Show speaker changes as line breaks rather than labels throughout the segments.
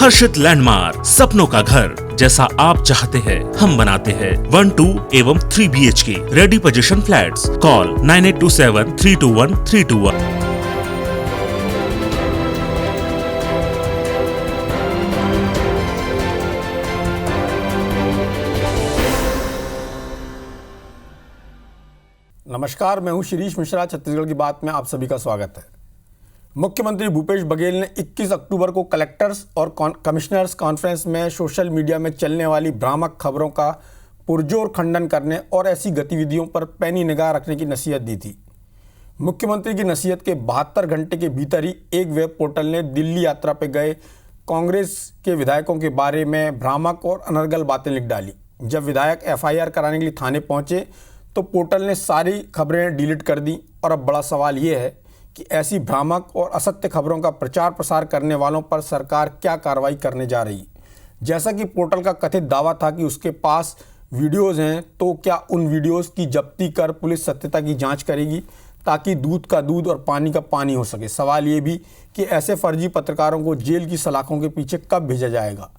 हर्षित landmark, सपनों का घर जैसा आप चाहते हैं हम बनाते हैं। 1, 2 एवं 3 BHK ready position flats. Call 9827321321।
नमस्कार, मैं हूं शिरीष मिश्रा। छत्तीसगढ़ की बात में आप सभी का स्वागत है। मुख्यमंत्री भूपेश बघेल ने 21 अक्टूबर को कलेक्टर्स और कमिश्नर्स कॉन्फ्रेंस में सोशल मीडिया में चलने वाली भ्रामक खबरों का पुरजोर खंडन करने और ऐसी गतिविधियों पर पैनी निगाह रखने की नसीहत दी थी। मुख्यमंत्री की नसीहत के 72 घंटे के भीतर ही एक वेब पोर्टल ने दिल्ली यात्रा पर गए कांग्रेस के विधायकों के बारे में भ्रामक और अनर्गल बातें लिख डाली। जब विधायक FIR कराने के लिए थाने पहुंचे तो पोर्टल ने सारी खबरें डिलीट कर दी। और अब बड़ा सवाल ये है कि ऐसी भ्रामक और असत्य खबरों का प्रचार प्रसार करने वालों पर सरकार क्या कार्रवाई करने जा रही है। जैसा कि पोर्टल का कथित दावा था कि उसके पास वीडियोज़ हैं, तो क्या उन वीडियोज़ की जब्ती कर पुलिस सत्यता की जांच करेगी ताकि दूध का दूध और पानी का पानी हो सके। सवाल ये भी कि ऐसे फर्जी पत्रकारों को जेल की सलाखों के पीछे कब भेजा जाएगा।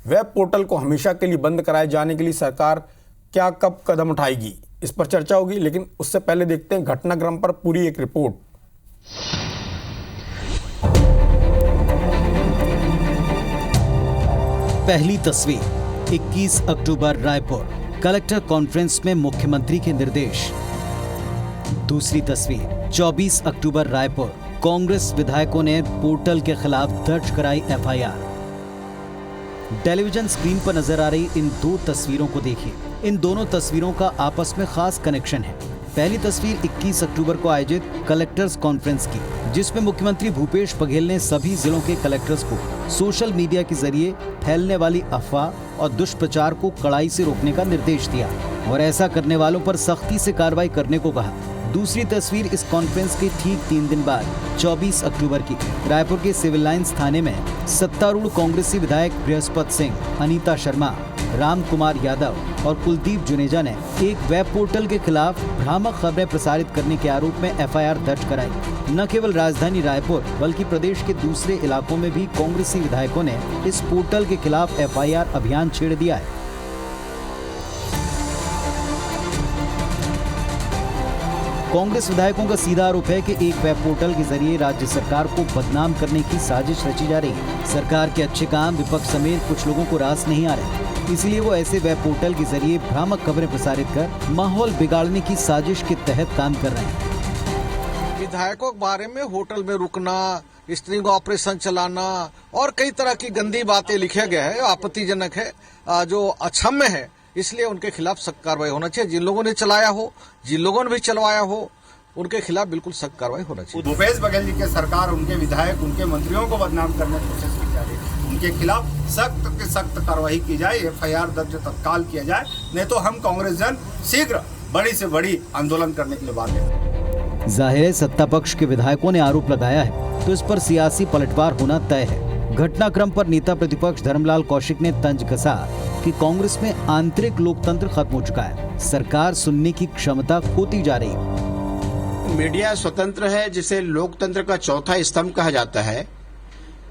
वेब पोर्टल को हमेशा के लिए बंद कराए जाने के लिए सरकार क्या कब कदम उठाएगी, इस पर चर्चा होगी। लेकिन उससे पहले देखते हैं घटनाक्रम पर पूरी एक रिपोर्ट।
पहली तस्वीर 21 अक्टूबर रायपुर, कलेक्टर कॉन्फ्रेंस में मुख्यमंत्री के निर्देश। दूसरी तस्वीर 24 अक्टूबर रायपुर, कांग्रेस विधायकों ने पोर्टल के खिलाफ दर्ज कराई FIR। टेलीविजन स्क्रीन पर नजर आ रही इन दो तस्वीरों को देखिए। इन दोनों तस्वीरों का आपस में खास कनेक्शन है। पहली तस्वीर 21 अक्टूबर को आयोजित कलेक्टर्स कॉन्फ्रेंस की, जिसमें मुख्यमंत्री भूपेश बघेल ने सभी जिलों के कलेक्टर्स को सोशल मीडिया के जरिए फैलने वाली अफवाह और दुष्प्रचार को कड़ाई से रोकने का निर्देश दिया और ऐसा करने वालों पर सख्ती से कार्रवाई करने को कहा। दूसरी तस्वीर इस कॉन्फ्रेंस के ठीक 3 दिन बाद 24 अक्टूबर की, रायपुर के सिविल लाइंस थाने में सत्तारूढ़ कांग्रेसी विधायक बृहस्पत सिंह, अनीता शर्मा, राम कुमार यादव और कुलदीप जुनेजा ने एक वेब पोर्टल के खिलाफ भ्रामक खबरें प्रसारित करने के आरोप में FIR दर्ज कराई। न केवल राजधानी रायपुर बल्कि प्रदेश के दूसरे इलाकों में भी कांग्रेसी विधायकों ने इस पोर्टल के खिलाफ FIR अभियान छेड़ दिया है। कांग्रेस विधायकों का सीधा आरोप है कि एक वेब पोर्टल के जरिए राज्य सरकार को बदनाम करने की साजिश रची जा रही है। सरकार के अच्छे काम विपक्ष समेत कुछ लोगों को रास नहीं आ रहे, इसलिए वो ऐसे वेब पोर्टल के जरिए भ्रामक खबरें प्रसारित कर माहौल बिगाड़ने की साजिश के तहत काम कर रहे हैं।
विधायकों के बारे में होटल में रुकना, स्ट्रिंग ऑपरेशन चलाना और कई तरह की गंदी बातें लिखे गए हैं, आपत्तिजनक है, जो अक्षम्य है। इसलिए उनके खिलाफ सख्त कार्रवाई होना चाहिए। जिन लोगों ने चलाया हो, जिन लोगों ने भी चलवाया हो, उनके खिलाफ बिल्कुल सख्त कार्रवाई होना चाहिए।
भूपेश बघेल जी के सरकार, उनके विधायक, उनके मंत्रियों को बदनाम करने की कोशिश की जा रही है। उनके खिलाफ सख्त कार्रवाई की जाए, FIR दर्ज तत्काल किया जाए, नहीं तो हम कांग्रेस जन शीघ्र बड़ी से बड़ी आंदोलन करने के लिए बाध्य हैं।
जाहिर है सत्ता पक्ष के विधायकों ने आरोप लगाया है तो इस पर सियासी पलटवार होना तय है। घटनाक्रम पर नेता प्रतिपक्ष धर्मलाल कौशिक ने तंज कसा कि कांग्रेस में आंतरिक लोकतंत्र खत्म हो चुका है, सरकार सुनने की क्षमता खोती जा रही है।
मीडिया स्वतंत्र है, जिसे लोकतंत्र का चौथा स्तंभ कहा जाता है।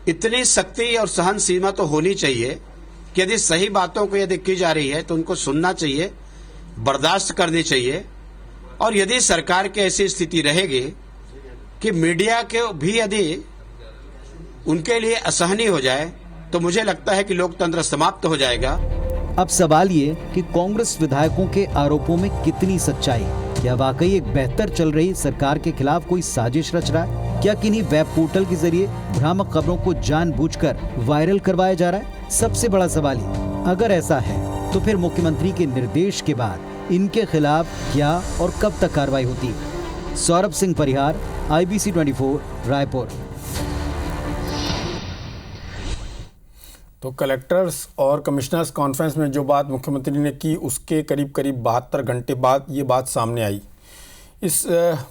इतनी सख्ती और सहन सीमा तो होनी चाहिए कि यदि सही बातों को यदि की जा रही है तो उनको सुनना चाहिए, बर्दाश्त करनी चाहिए। और यदि सरकार की ऐसी स्थिति रहेगी कि मीडिया के भी यदि उनके लिए असहनीय हो जाए तो मुझे लगता है कि लोकतंत्र समाप्त हो जाएगा।
अब सवाल ये कि कांग्रेस विधायकों के आरोपों में कितनी सच्चाई, क्या वाकई एक बेहतर चल रही सरकार के खिलाफ कोई साजिश रच रहा है? क्या किन्हीं वेब पोर्टल के जरिए भ्रामक खबरों को जानबूझकर वायरल करवाया जा रहा है? सबसे बड़ा सवाल ये, अगर ऐसा है तो फिर मुख्यमंत्री के निर्देश के बाद इनके खिलाफ क्या और कब तक कार्रवाई होती है? सौरभ सिंह परिहार, IBC 24 रायपुर।
तो कलेक्टर्स और कमिश्नर्स कॉन्फ्रेंस में जो बात मुख्यमंत्री ने की, उसके करीब 72 घंटे बाद ये बात सामने आई। इस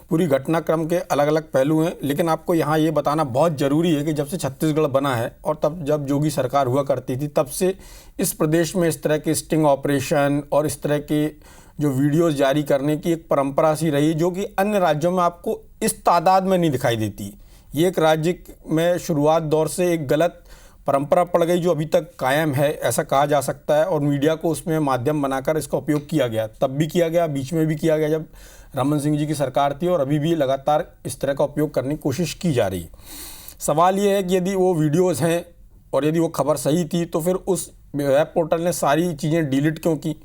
पूरी घटनाक्रम के अलग अलग पहलू हैं, लेकिन आपको यहाँ ये बताना बहुत ज़रूरी है कि जब से छत्तीसगढ़ बना है और तब जब जोगी सरकार हुआ करती थी, तब से इस प्रदेश में इस तरह के स्टिंग ऑपरेशन और इस तरह के जो वीडियोस जारी करने की एक परंपरा सी रही, जो कि अन्य राज्यों में आपको इस तादाद में नहीं दिखाई देती। ये एक राज्य में शुरुआत दौर से एक गलत परंपरा पड़ गई जो अभी तक कायम है, ऐसा कहा जा सकता है। और मीडिया को उसमें माध्यम बनाकर इसका उपयोग किया गया, तब भी किया गया, बीच में भी किया गया जब रमन सिंह जी की सरकार थी, और अभी भी लगातार इस तरह का उपयोग करने की कोशिश की जा रही है। सवाल ये है कि यदि वो वीडियोज़ हैं और यदि वो खबर सही थी तो फिर उस वेब पोर्टल ने सारी चीज़ें डिलीट क्यों की,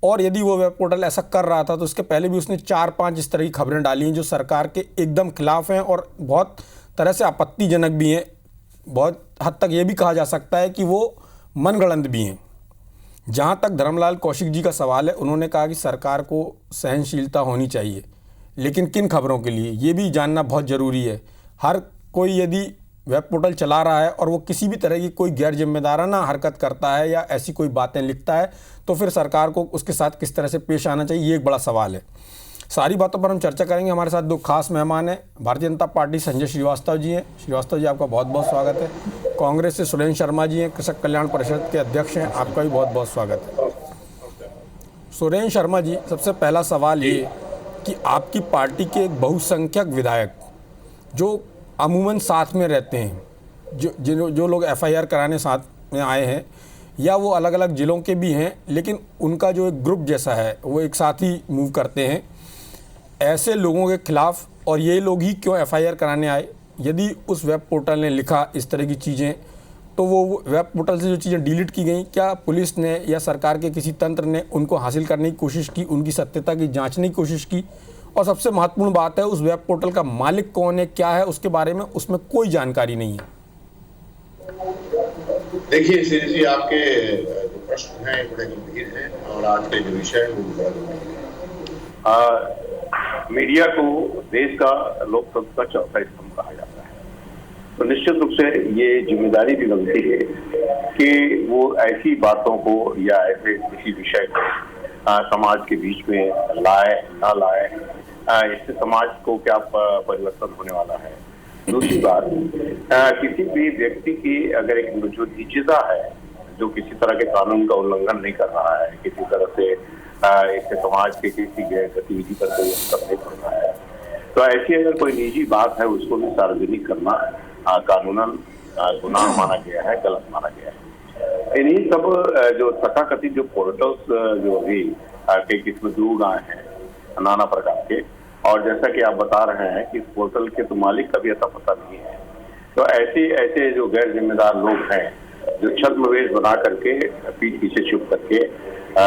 और यदि वो वेब पोर्टल ऐसा कर रहा था तो उसके पहले भी उसने 4-5 इस तरह की खबरें डाली हैं जो सरकार के एकदम खिलाफ हैं और बहुत तरह से आपत्तिजनक भी हैं। बहुत हद तक ये भी कहा जा सकता है कि वो मनगढ़ंत भी हैं। जहाँ तक धर्मलाल कौशिक जी का सवाल है, उन्होंने कहा कि सरकार को सहनशीलता होनी चाहिए, लेकिन किन खबरों के लिए ये भी जानना बहुत ज़रूरी है। हर कोई यदि वेब पोर्टल चला रहा है और वो किसी भी तरह की कोई गैर जिम्मेदाराना हरकत करता है या ऐसी कोई बातें लिखता है तो फिर सरकार को उसके साथ किस तरह से पेश आना चाहिए, ये एक बड़ा सवाल है। सारी बातों पर हम चर्चा करेंगे। हमारे साथ दो खास मेहमान हैं। भारतीय जनता पार्टी संजय श्रीवास्तव जी हैं। श्रीवास्तव जी, आपका बहुत बहुत स्वागत है। कांग्रेस से सुरेंद्र शर्मा जी हैं, कृषक कल्याण परिषद के अध्यक्ष हैं, आपका भी बहुत बहुत स्वागत है। सुरेंद्र शर्मा जी, सबसे पहला सवाल ये कि आपकी पार्टी के एक बहुसंख्यक विधायक जो अमूमन साथ में रहते हैं, जो लोग FIR कराने साथ में आए हैं या वो अलग अलग ज़िलों के भी हैं, लेकिन उनका जो एक ग्रुप जैसा है वो एक साथ ही मूव करते हैं, ऐसे लोगों के खिलाफ, और ये लोग ही क्यों FIR कराने आए? यदि उस वेब पोर्टल ने लिखा इस तरह की चीज़ें तो वो वेब पोर्टल से जो चीज़ें डिलीट की गई, क्या पुलिस ने या सरकार के किसी तंत्र ने उनको हासिल करने की कोशिश की, उनकी सत्यता की जांचने की कोशिश की? और सबसे महत्वपूर्ण बात है, उस वेब पोर्टल का मालिक कौन है, क्या है, उसके बारे में उसमें कोई जानकारी नहीं है।
देखिए श्री जी, आपके जो प्रश्न हैं बड़े गंभीर हैं और आज के जो विषय है वो बड़ा गंभीर है। मीडिया को देश का लोकतंत्र का चौथा स्तंभ कहा जाता है, तो निश्चित रूप से ये जिम्मेदारी भी बनती है कि वो ऐसी बातों को या ऐसे किसी विषय को समाज के बीच में लाए ना लाए, इससे समाज को क्या परिवर्तन होने वाला है। दूसरी बात, किसी भी व्यक्ति की अगर एक जो निजता है, जो किसी तरह के कानून का उल्लंघन नहीं कर रहा है, किसी तरह से इससे समाज के किसी गतिविधि पर कोई असर नहीं पड़ रहा है, तो ऐसी अगर कोई निजी बात है उसको भी सार्वजनिक करना कानूनन गुनाह माना गया है, गलत माना गया है। इन्हीं सब जो तथाकथित जो पोर्टल्स जो अभी के किस्म दूर आए हैं नाना प्रकार के, और जैसा कि आप बता रहे हैं कि इस पोर्टल के तो मालिक का भी अता पता नहीं है, तो ऐसे जो गैर जिम्मेदार लोग हैं जो छद्मवेश बना करके पीठ पीछे छुप करके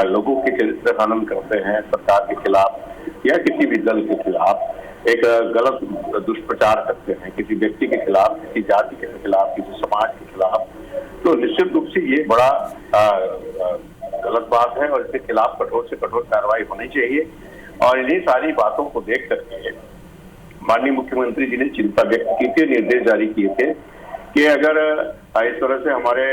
लोगों के चरित्र हनन करते हैं, सरकार के खिलाफ या किसी भी दल के खिलाफ एक गलत दुष्प्रचार करते हैं, किसी व्यक्ति के खिलाफ, किसी जाति के खिलाफ, किसी समाज के खिलाफ, तो निश्चित रूप से ये बड़ा गलत बात है और इसके खिलाफ कठोर से कठोर कार्रवाई होनी चाहिए। और इन्हीं सारी बातों को देख करके माननीय मुख्यमंत्री जी ने चिंता व्यक्त की थी, निर्देश जारी किए थे कि अगर इस तरह से हमारे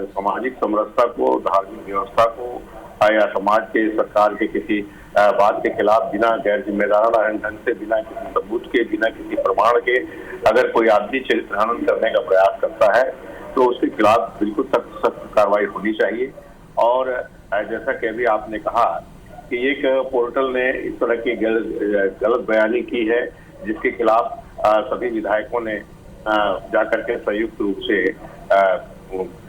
सामाजिक समरसता को, धार्मिक व्यवस्था को या समाज के, सरकार के किसी बात के खिलाफ बिना गैर जिम्मेदाराना ढंग से, बिना किसी सबूत के, बिना किसी प्रमाण के अगर कोई आदमी चरित्र हनन करने का प्रयास करता है तो उसके खिलाफ बिल्कुल सख्त कार्रवाई होनी चाहिए। और जैसा कि अभी आपने कहा कि एक पोर्टल ने इस तरह की गलत बयानी की है जिसके खिलाफ सभी विधायकों ने जाकर के संयुक्त रूप से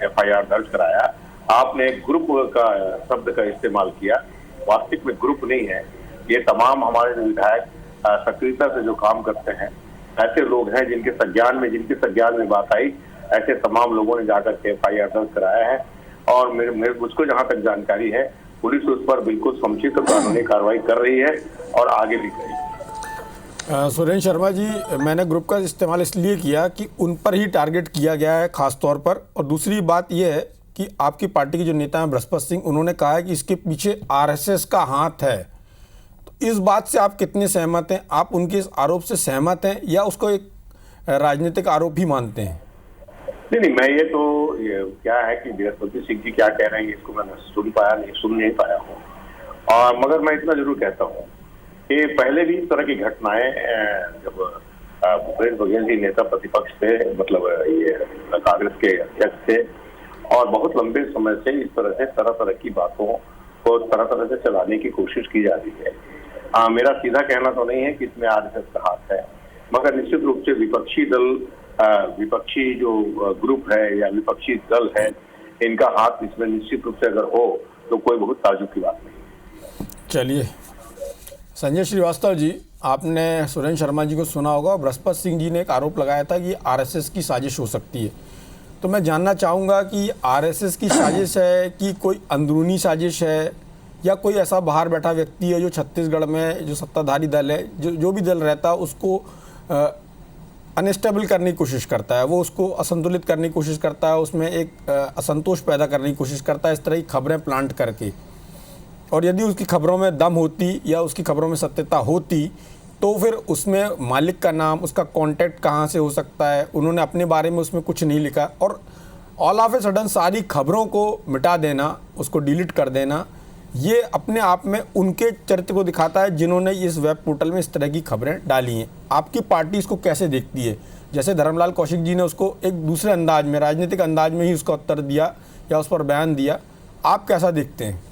FIR दर्ज कराया। आपने ग्रुप का शब्द का इस्तेमाल किया, वास्तविक में ग्रुप नहीं है, ये तमाम हमारे विधायक सक्रियता से जो काम करते हैं, ऐसे लोग हैं जिनके संज्ञान में बात आई, ऐसे तमाम लोगों ने जाकर के FIR दर्ज कराया है। और मुझको जहां तक जानकारी है, पुलिस उस पर बिल्कुल समुचित कानूनी कार्रवाई कर रही है और आगे भी करेगी।
सुरेंद्र शर्मा जी, मैंने ग्रुप का इस्तेमाल इसलिए किया कि उन पर ही टारगेट किया गया है खास तौर पर। और दूसरी बात यह है कि आपकी पार्टी के जो नेता हैं बृहस्पति सिंह, उन्होंने कहा है कि इसके पीछे RSS का हाथ है। तो इस बात से आप कितने सहमत हैं? आप उनके इस आरोप से सहमत हैं या उसको एक राजनीतिक आरोप ही मानते हैं?
नहीं, मैं ये क्या है कि बृहस्पति सिंह जी क्या कह रहे हैं इसको मैंने सुन नहीं पाया हूँ। और मगर मैं इतना जरूर कहता हूँ कि पहले भी इस तरह की घटनाएं, जब भूपेश बघेल जी नेता प्रतिपक्ष थे, मतलब ये कांग्रेस के अध्यक्ष थे, और बहुत लंबे समय से इस तरह से तरह की बातों को तरह से चलाने की कोशिश की जा रही है। मेरा सीधा कहना तो नहीं है कि इसमें RSS का हाथ है, मगर निश्चित रूप से विपक्षी दल विपक्षी जो ग्रुप है या विपक्षी दल है, इनका हाथ इसमें निश्चित रूप से अगर हो तो कोई बहुत ताज्जुब की बात नहीं।
चलिए संजय श्रीवास्तव जी, आपने सुरेंद्र शर्मा जी को सुना होगा। बृहस्पति सिंह जी ने एक आरोप लगाया था कि आरएसएस की साजिश हो सकती है। तो मैं जानना चाहूँगा कि आरएसएस की साजिश है कि कोई अंदरूनी साजिश है, या कोई ऐसा बाहर बैठा व्यक्ति है जो छत्तीसगढ़ में जो सत्ताधारी दल है, जो भी दल रहता है उसको अनस्टेबल करने की कोशिश करता है, वो उसको असंतुलित करने की कोशिश करता है, उसमें एक असंतोष पैदा करने की कोशिश करता है, इस तरह की खबरें प्लांट करके। और यदि उसकी खबरों में दम होती या उसकी खबरों में सत्यता होती तो फिर उसमें मालिक का नाम, उसका कॉन्टैक्ट कहाँ से हो सकता है। उन्होंने अपने बारे में उसमें कुछ नहीं लिखा और ऑल ऑफ ए सडन सारी खबरों को मिटा देना, उसको डिलीट कर देना, ये अपने आप में उनके चरित्र को दिखाता है जिन्होंने इस वेब पोर्टल में इस तरह की खबरें डाली हैं। आपकी पार्टी इसको कैसे देखती है? जैसे धर्मलाल कौशिक जी ने उसको एक दूसरे अंदाज में, राजनीतिक अंदाज में ही उसका उत्तर दिया या उस पर बयान दिया, आप कैसा देखते हैं?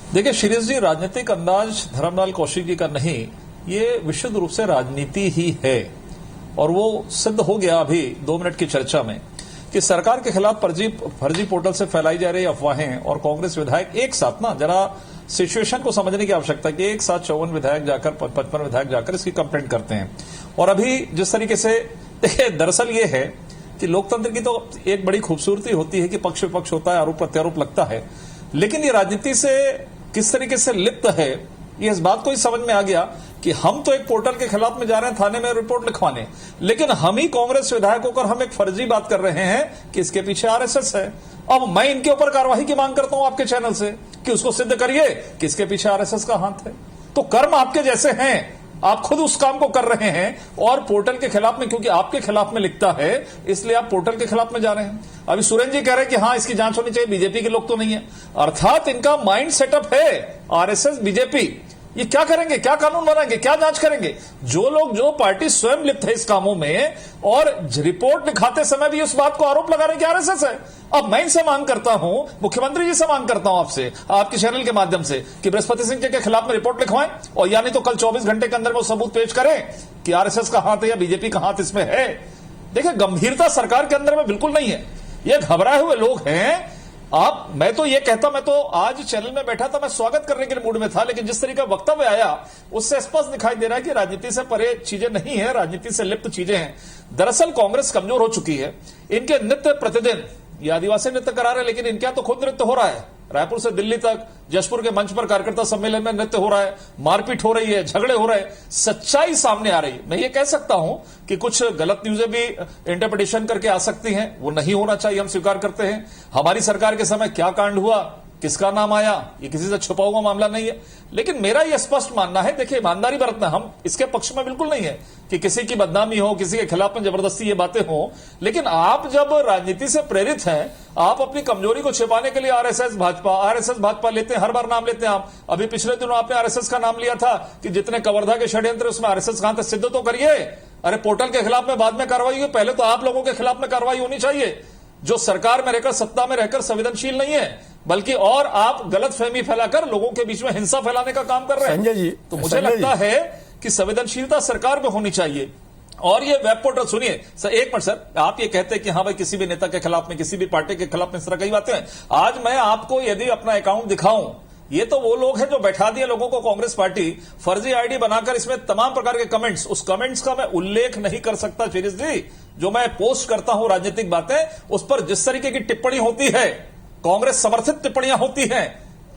देखिए शिरीष जी, राजनीतिक अंदाज धर्मलाल कौशिक जी का नहीं, ये विशुद्ध रूप से राजनीति ही है। और वो सिद्ध हो गया अभी 2 मिनट की चर्चा में कि सरकार के खिलाफ फर्जी पोर्टल से फैलाई जा रही अफवाहें और कांग्रेस विधायक एक साथ, ना जरा सिचुएशन को समझने की आवश्यकता है कि एक साथ 54 विधायक जाकर 55 विधायक जाकर इसकी कंप्लेंट करते हैं। और अभी जिस तरीके से देखिए, दरअसल ये है कि लोकतंत्र की तो एक बड़ी खूबसूरती होती है कि पक्ष विपक्ष होता है, आरोप प्रत्यारोप लगता है, लेकिन ये राजनीति से किस तरीके से लिप्त है, ये इस बात को ही समझ में आ गया कि हम तो एक पोर्टल के खिलाफ में जा रहे हैं थाने में रिपोर्ट लिखवाने, लेकिन हम ही कांग्रेस विधायकों को हम एक फर्जी बात कर रहे हैं कि इसके पीछे आरएसएस है। अब मैं इनके ऊपर कार्रवाई की मांग करता हूं आपके चैनल से कि उसको सिद्ध करिए कि इसके पीछे आरएसएस का हाथ है। तो कर्म आपके जैसे हैं, आप खुद उस काम को कर रहे हैं और पोर्टल के खिलाफ में, क्योंकि आपके खिलाफ में लिखता है इसलिए आप पोर्टल के खिलाफ में जा रहे हैं। अभी सुरेंद्र जी कह रहे हैं कि हां इसकी जांच होनी चाहिए, बीजेपी के लोग तो नहीं है, अर्थात इनका माइंड सेटअप है आरएसएस बीजेपी। ये क्या करेंगे, क्या कानून बनाएंगे, क्या जांच करेंगे? जो पार्टी स्वयं लिप्त है इस कामों में और रिपोर्ट लिखाते समय भी उस बात को आरोप लगा रहे हैं कि आरएसएस है। अब मैं इनसे मांग करता हूं, मुख्यमंत्री जी से मांग करता हूं आपसे, आपके चैनल के माध्यम से, कि बृहस्पति सिंह जी के खिलाफ में रिपोर्ट लिखवाएं और यानी तो कल 24 घंटे के अंदर वो सबूत पेश करें कि आरएसएस का हाथ है या बीजेपी का हाथ इसमें है। देखिए, गंभीरता सरकार के अंदर में बिल्कुल नहीं है, ये घबराए हुए लोग हैं। मैं तो ये कहता, मैं तो आज चैनल में बैठा था, मैं स्वागत करने के मूड में था, लेकिन जिस तरीके का वक्तव्य आया उससे स्पष्ट दिखाई दे रहा है कि राजनीति से परे चीजें नहीं है, राजनीति से लिप्त चीजें हैं। दरअसल कांग्रेस कमजोर हो चुकी है। इनके नित्य प्रतिदिन ये आदिवासी नृत्य करा रहे हैं, लेकिन इनके यहां तो खुद नृत्य हो रहा है। रायपुर से दिल्ली तक जशपुर के मंच पर कार्यकर्ता सम्मेलन में नृत्य हो रहा है, मारपीट हो रही है, झगड़े हो रहे हैं, सच्चाई सामने आ रही है। मैं ये कह सकता हूं कि कुछ गलत न्यूज़ें भी इंटरप्रिटेशन करके आ सकती हैं, वो नहीं होना चाहिए, हम स्वीकार करते हैं। हमारी सरकार के समय क्या कांड हुआ, किसका नाम आया, ये किसी से छुपा हुआ मामला नहीं है। लेकिन मेरा यह स्पष्ट मानना है, देखिए ईमानदारी बरतना, हम इसके पक्ष में बिल्कुल नहीं है कि किसी की बदनामी हो, किसी के खिलाफ में जबरदस्ती ये बातें हो, लेकिन आप जब राजनीति से प्रेरित हैं, आप अपनी कमजोरी को छिपाने के लिए आरएसएस भाजपा लेते हैं, हर बार नाम लेते हैं आप। अभी पिछले दिनों आपने आरएसएस का नाम लिया था कि जितने कवर्धा के षड्यंत्र उसमें आरएसएस कहां था, सिद्ध तो करिए। अरे पोर्टल के खिलाफ में बाद में कार्रवाई हुई, पहले तो आप लोगों के खिलाफ में कार्रवाई होनी चाहिए जो सरकार में रहकर, सत्ता में रहकर संवेदनशील नहीं है, बल्कि और आप गलत फहमी फैलाकर लोगों के बीच में हिंसा फैलाने का काम कर रहे हैं।
संजय जी,
तो मुझे लगता है कि संवेदनशीलता सरकार में होनी चाहिए। और ये वेब पोर्टल, सुनिए सर, एक मिनट सर, आप ये कहते हैं कि हाँ भाई किसी भी नेता के खिलाफ में, किसी भी पार्टी के खिलाफ में इस तरह कई बातें हैं। आज मैं आपको यदि अपना अकाउंट दिखाऊं, ये तो वो लोग हैं जो बैठा दिए लोगों को कांग्रेस पार्टी, फर्जी आईडी बनाकर इसमें तमाम प्रकार के कमेंट्स, उस कमेंट्स का मैं उल्लेख नहीं कर सकता शिरीष जी, जो मैं पोस्ट करता हूं राजनीतिक बातें, उस पर जिस तरीके की टिप्पणी होती है, कांग्रेस समर्थित टिप्पणियां होती हैं,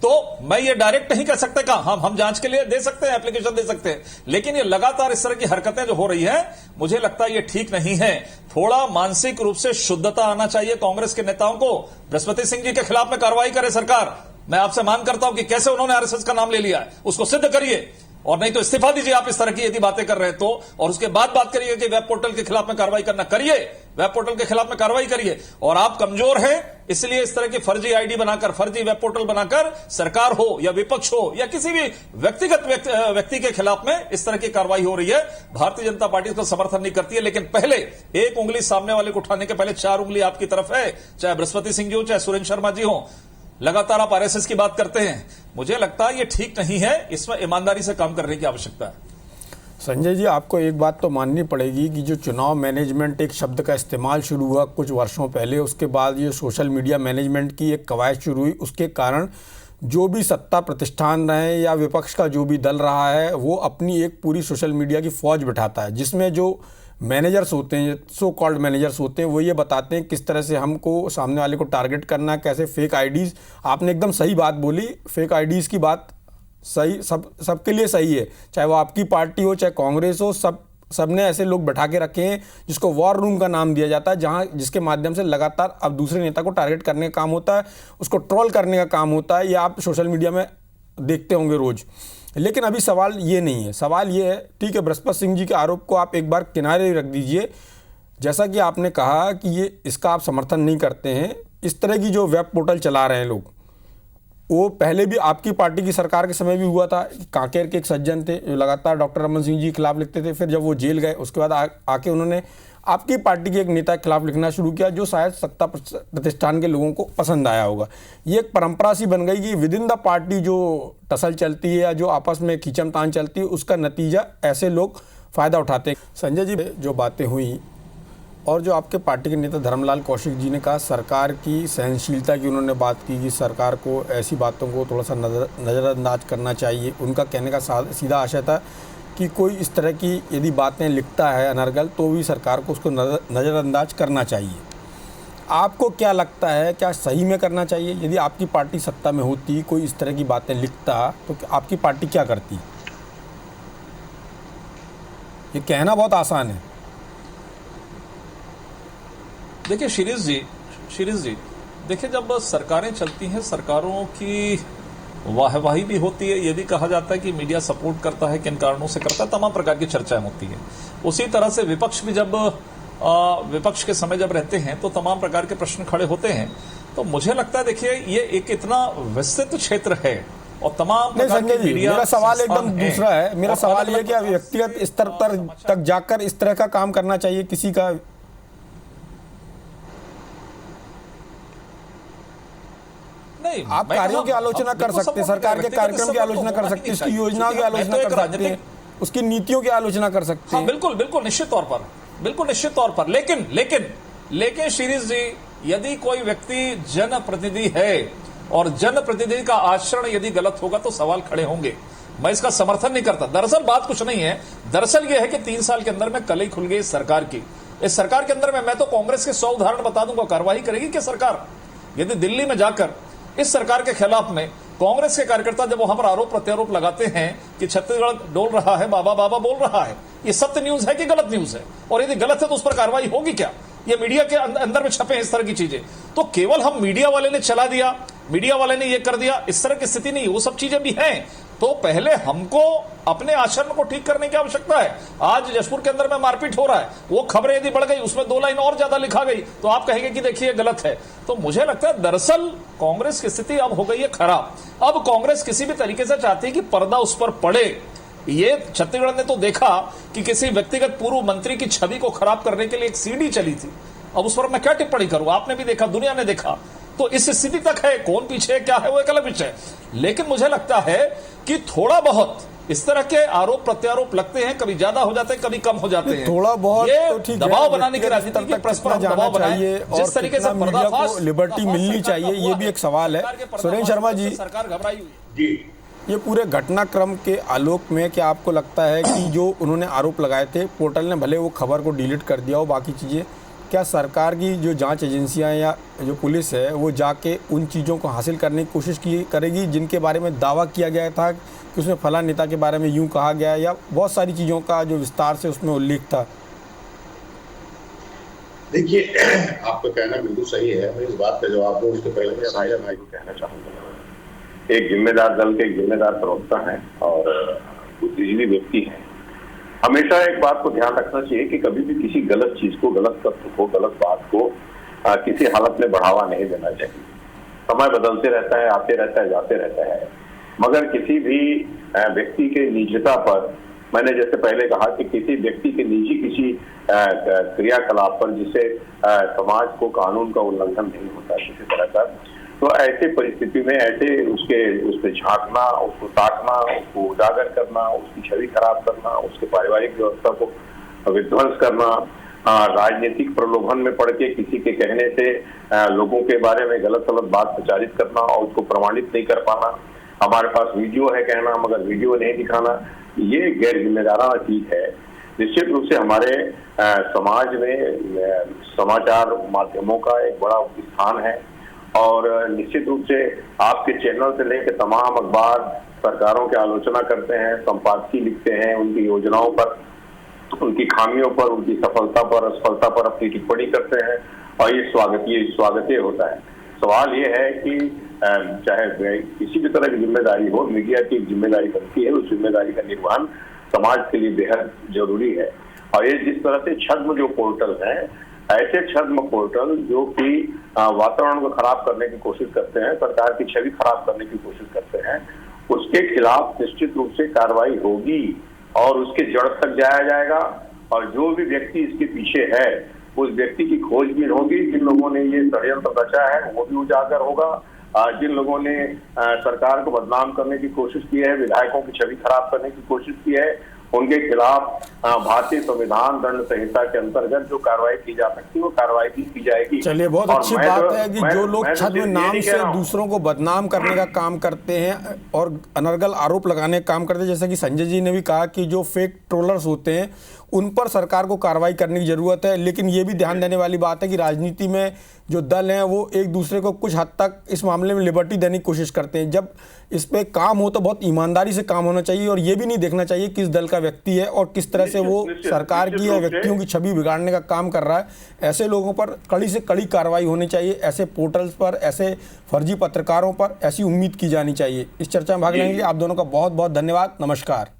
तो मैं ये डायरेक्ट नहीं कह सकते का हम जांच के लिए दे सकते हैं, एप्लीकेशन दे सकते हैं, लेकिन ये लगातार इस तरह की हरकतें जो हो रही हैं, मुझे लगता है ये ठीक नहीं है। थोड़ा मानसिक रूप से शुद्धता आना चाहिए कांग्रेस के नेताओं को। बृहस्पति सिंह जी के खिलाफ में कार्रवाई करे सरकार, मैं आपसे मांग करता हूं कि कैसे उन्होंने आरएसएस का नाम ले लिया है, उसको सिद्ध करिए, और नहीं तो इस्तीफा दीजिए आप इस तरह की यदि बातें कर रहे हैं तो, और उसके बाद बात करिए कि वेब पोर्टल के खिलाफ में कार्रवाई करना, करिए, वेब पोर्टल के खिलाफ में कार्रवाई करिए। और आप कमजोर हैं, इसलिए इस तरह की फर्जी आईडी बनाकर, फर्जी वेब पोर्टल बनाकर सरकार हो या विपक्ष हो या किसी भी व्यक्तिगत व्यक्ति के खिलाफ में इस तरह की कार्रवाई हो रही है। भारतीय जनता पार्टी इसका समर्थन नहीं करती है, लेकिन पहले एक उंगली सामने वाले को उठाने के पहले 4 उंगली आपकी तरफ है, चाहे बृहस्पति सिंह जी हो, चाहे सुरेंद्र शर्मा जी हो। लगातार आप आरएसएस की बात करते हैं, मुझे लगता है ये ठीक नहीं है, इसमें ईमानदारी से काम करने की आवश्यकता है।
संजय जी, आपको एक बात तो माननी पड़ेगी कि जो चुनाव मैनेजमेंट एक शब्द का इस्तेमाल शुरू हुआ कुछ वर्षों पहले, उसके बाद ये सोशल मीडिया मैनेजमेंट की एक कवायद शुरू हुई, उसके कारण जो भी सत्ता प्रतिष्ठान रहे या विपक्ष का जो भी दल रहा है वो अपनी एक पूरी सोशल मीडिया की फौज बिठाता है, जिसमें जो मैनेजर्स होते हैं, सो कॉल्ड मैनेजर्स होते हैं, वो ये बताते हैं किस तरह से हमको सामने वाले को टारगेट करना है, कैसे फेक आईडीज़। आपने एकदम सही बात बोली, फेक आईडीज़ की बात सही, सबके लिए सही है, चाहे वो आपकी पार्टी हो चाहे कांग्रेस हो, सबने ऐसे लोग बैठा के रखे हैं जिसको वॉर रूम का नाम दिया जाता है, जहां जिसके माध्यम से लगातार अब दूसरे नेता को टारगेट करने का काम होता है, उसको ट्रोल करने का काम होता है। ये आप सोशल मीडिया में देखते होंगे रोज। लेकिन अभी सवाल ये नहीं है, सवाल ये है, ठीक है, बृहस्पति सिंह जी के आरोप को आप एक बार किनारे रख दीजिए। जैसा कि आपने कहा कि ये इसका आप समर्थन नहीं करते हैं, इस तरह की जो वेब पोर्टल चला रहे हैं लोग, वो पहले भी आपकी पार्टी की सरकार के समय भी हुआ था। कांकेर के एक सज्जन थे जो लगातार डॉक्टर रमन सिंह जी के खिलाफ लिखते थे, फिर जब वो जेल गए उसके बाद आके उन्होंने आपकी पार्टी के एक नेता के खिलाफ लिखना शुरू किया, जो शायद सत्ता प्रतिष्ठान के लोगों को पसंद आया होगा। ये एक परंपरा सी बन गई कि विद इन द पार्टी जो टसल चलती है या जो आपस में खींचमतान चलती है, उसका नतीजा ऐसे लोग फ़ायदा उठाते हैं। संजय जी, जो बातें हुई और जो आपके पार्टी के नेता धर्मलाल कौशिक जी ने कहा सरकार की सहनशीलता की उन्होंने बात की कि सरकार को ऐसी बातों को थोड़ा सा नज़रअंदाज करना चाहिए। उनका कहने का सीधा आशय था कि कोई इस तरह की यदि बातें लिखता है अनर्गल तो भी सरकार को उसको नज़रअंदाज करना चाहिए। आपको क्या लगता है, क्या सही में करना चाहिए? यदि आपकी पार्टी सत्ता में होती, कोई इस तरह की बातें लिखता, तो आपकी पार्टी क्या करती? ये कहना बहुत आसान है।
देखिए शिरीष जी, देखिए जब सरकारें चलती हैं, सरकारों की वाहवाही भी होती है, ये भी कहा जाता है कि मीडिया सपोर्ट करता है, किन कारणों से करता है, तमाम प्रकार की चर्चाएं होती है। उसी तरह से विपक्ष भी जब विपक्ष के समय जब रहते हैं तो तमाम प्रकार के प्रश्न खड़े होते हैं। तो मुझे लगता है देखिए ये एक इतना विस्तृत क्षेत्र है और तमाम प्रकार के मीडिया।
मेरा सवाल एकदम दूसरा है। मेरा सवाल ये कि व्यक्तिगत स्तर तक जाकर इस तरह का काम करना चाहिए किसी का? आप कार्यों की आलोचना कर सकते हैं, सरकार के कार्यक्रम की आलोचना कर सकते हैं, उसकी योजनाओं की आलोचना कर सकते हैं, उसकी नीतियों की आलोचना कर सकते हैं।
बिल्कुल निश्चित तौर पर। लेकिन शिरीष जी, यदि कोई व्यक्ति जनप्रतिनिधि है और जनप्रतिनिधि का आचरण यदि गलत होगा तो सवाल खड़े होंगे। मैं इसका समर्थन नहीं करता। दरअसल बात कुछ नहीं है, दरअसल यह है कि 3 साल के अंदर में कलई खुल गई इस सरकार की। इस सरकार के अंदर में मैं तो कांग्रेस के 100 उदाहरण बता दूंगा। कार्रवाई करेगी क्या सरकार? यदि दिल्ली में जाकर इस सरकार के खिलाफ में कांग्रेस के कार्यकर्ता जब वहां पर आरोप प्रत्यारोप लगाते हैं कि छत्तीसगढ़ डोल रहा है, बाबा बाबा बोल रहा है, ये सत्य न्यूज है कि गलत न्यूज है? और यदि गलत है तो उस पर कार्रवाई होगी क्या? ये मीडिया के अंदर में छपे हैं इस तरह की चीजें, तो केवल हम मीडिया वाले ने चला दिया, मीडिया वाले ने ये कर दिया, इस तरह की स्थिति नहीं। वो सब चीजें भी हैं, तो पहले हमको अपने आचरण को ठीक करने की आवश्यकता है। आज जशपुर के अंदर में मारपीट हो रहा है, वो खबरें यदि बढ़ गई, उसमें 2 लाइन और ज्यादा लिखा गई तो आप कहेंगे कि देखिए गलत है। तो मुझे लगता है दरअसल कांग्रेस की स्थिति अब हो गई है खराब। अब कांग्रेस किसी भी तरीके से चाहती है कि पर्दा उस पर पड़े। ये छत्तीसगढ़ ने तो देखा कि किसी व्यक्तिगत पूर्व मंत्री की छवि को खराब करने के लिए एक सीडी चली थी। अब उस पर मैं क्या टिप्पणी करूं? आपने भी देखा, दुनिया ने देखा। तो इस स्थिति तक है, कौन पीछे क्या है वो एक अलग विषय है। लेकिन मुझे लगता है कि थोड़ा बहुत इस तरह के आरोप प्रत्यारोप लगते हैं, कभी ज्यादा हो जाते हैं, कभी कम हो जाते हैं।
थोड़ा बहुत
ये
तो ठीक
दबाव बनाने की राजनीति की परस्पर दबाव बनाइए, जिस तरीके से पर्दाफाश
लिबर्टी मिलनी चाहिए, ये भी एक सवाल है। सुरेंद्र शर्मा जी,
सरकार घबराई हुई है।
ये पूरे घटनाक्रम के आलोक में क्या आपको लगता है कि जो उन्होंने आरोप लगाए थे, पोर्टल ने भले वो खबर को डिलीट कर दिया हो, बाकी चीज़ें, क्या सरकार की जो जांच एजेंसियां या जो पुलिस है वो जाके उन चीज़ों को हासिल करने की कोशिश करेगी जिनके बारे में दावा किया गया था कि उसमें फलां नेता के बारे में यूं कहा गया, या बहुत सारी चीज़ों का जो विस्तार से उसमें उल्लेख था?
देखिए, आपका कहना बिल्कुल सही है। मैं इस बात का जवाब दूं उसके पहले मैं राजा भाई को कहना चाहूँगा। एक जिम्मेदार दल के एक जिम्मेदार प्रवक्ता हैं और बुद्धिजीवी व्यक्ति हैं। हमेशा एक बात को ध्यान रखना चाहिए कि कभी भी किसी गलत चीज को, गलत तत्व को, गलत बात को किसी हालत में बढ़ावा नहीं देना चाहिए। समय बदलते रहता है, आते रहता है, जाते रहता है, मगर किसी भी व्यक्ति के निजता पर, मैंने जैसे पहले कहा कि किसी व्यक्ति के निजी किसी क्रियाकलाप पर जिससे समाज को कानून का उल्लंघन नहीं होता, किसी तरह का, तो ऐसे परिस्थिति में ऐसे उस पे झांकना, उसको ताकना, उसको उजागर करना, उसकी छवि खराब करना, उसके पारिवारिक व्यवस्था को विध्वंस करना, राजनीतिक प्रलोभन में पड़ के किसी के कहने से लोगों के बारे में गलत बात प्रचारित करना और उसको प्रमाणित नहीं कर पाना, हमारे पास वीडियो है कहना मगर वीडियो नहीं दिखाना, ये गैर जिम्मेदाराना चीज है। निश्चित रूप से हमारे समाज में समाचार माध्यमों का एक बड़ा स्थान है और निश्चित रूप से आपके चैनल से लेकर तमाम अखबार सरकारों की आलोचना करते हैं, संपादकीय लिखते हैं, उनकी योजनाओं पर, उनकी खामियों पर, उनकी सफलता पर, असफलता पर अपनी टिप्पणी करते हैं और ये स्वागतीय होता है। सवाल ये है कि चाहे किसी भी तरह की जिम्मेदारी हो, मीडिया की जिम्मेदारी बनती है, उस जिम्मेदारी का निर्वहन समाज के लिए बेहद जरूरी है। और ये जिस तरह से छद्म जो पोर्टल हैं, ऐसे छद्म पोर्टल जो कि वातावरण को खराब करने की कोशिश करते हैं, सरकार की छवि खराब करने की कोशिश करते हैं, उसके खिलाफ निश्चित रूप से कार्रवाई होगी और उसके जड़ तक जाया जाएगा और जो भी व्यक्ति इसके पीछे है उस व्यक्ति की खोजबीन होगी। जिन लोगों ने ये षड्यंत्र रचा है वो भी उजागर होगा। जिन लोगों ने सरकार को बदनाम करने की कोशिश की है, विधायकों की छवि खराब करने की कोशिश की है, उनके खिलाफ भारतीय संविधान दंड संहिता के अंतर्गत जो कार्रवाई की जा सकती है वो कार्रवाई की जाएगी।
चलिए, बहुत अच्छी बात है कि जो लोग छद्म नाम से दूसरों को बदनाम करने का काम करते हैं और अनर्गल आरोप लगाने का काम करते हैं, जैसे कि संजय जी ने भी कहा कि जो फेक ट्रोलर्स होते हैं उन पर सरकार को कार्रवाई करने की जरूरत है। लेकिन ये भी ध्यान देने वाली बात है कि राजनीति में जो दल हैं वो एक दूसरे को कुछ हद तक इस मामले में लिबर्टी देने की कोशिश करते हैं। जब इस पे काम हो तो बहुत ईमानदारी से काम होना चाहिए और ये भी नहीं देखना चाहिए किस दल का व्यक्ति है और किस तरह से वो सरकार की या व्यक्तियों की छवि बिगाड़ने का काम कर रहा है। ऐसे लोगों पर कड़ी से कड़ी कार्रवाई होनी चाहिए। ऐसे पोर्टल्स पर, ऐसे फर्जी पत्रकारों पर ऐसी उम्मीद की जानी चाहिए। इस चर्चा में भाग लेने के लिए आप दोनों का बहुत बहुत धन्यवाद। नमस्कार।